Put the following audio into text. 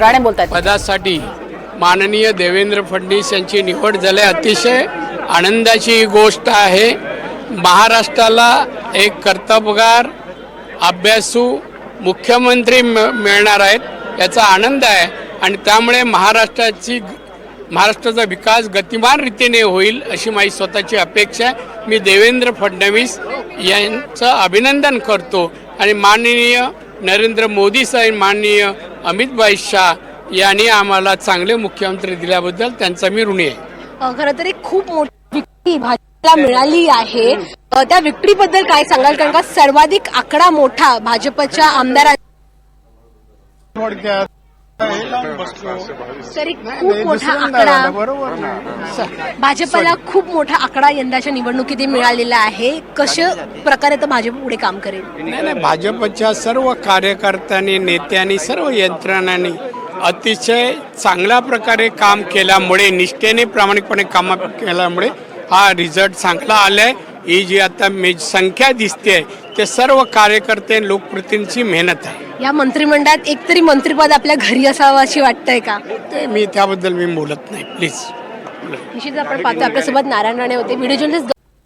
राणे बोलतात पदासाठी माननीय देवेंद्र फडणवीस यांची निवड झाली अतिशय आनंदाची ही गोष्ट आहे। महाराष्ट्राला एक कर्तबगार अभ्यासू मुख्यमंत्री मिळणार आहेत याचा आनंद आहे आणि त्यामुळे महाराष्ट्राचा विकास गतिमान रीतीने होईल अशी माझी स्वतःची अपेक्षा आहे। मी देवेंद्र फडणवीस यांचं अभिनंदन करतो आणि माननीय नरेंद्र मोदी साहेब माननीय अमित भाई शाह यांनी आम्हाला चांगले मुख्यमंत्री दिल्याबद्दल त्यांचा मी ऋणी आहे। खरं तर एक खूप मोठी विक्ट्री भाजपला मिळाली आहे, त्या विक्ट्रीबद्दल काय सांगाल? कारण का सर्वाधिक आकडा मोठा भाजपच्या आमदारांचा तरी खूप मोठा आकडा भाजपला खूप मोठा आकडा यंदाच्या निवडणुकीत मिळालेला आहे। कशा प्रकारे तर भाजप पुढे काम करेल? नाही, भाजपच्या सर्व कार्यकर्त्यांनी नेत्यांनी सर्व यंत्रणांनी अतिशय चांगल्या प्रकारे काम केल्यामुळे निष्ठेने प्रामाणिकपणे काम केल्यामुळे हा रिझल्ट चांगला आलाय। ही जी आता संख्या दिसते ते सर्व कार्यकर्ते लोकप्रतिनिधींची मेहनत आहे। या मंत्रिमंडळात एकतरी मंत्रिपद आपल्या घरी असावं अशी वाटतंय का? ते त्याबद्दल मी बोलत नाही प्लीज। निश्चित आपण पाहतो आपल्यासोबत नारायण राणे होते, व्हिडिओ जर्नलिस्ट।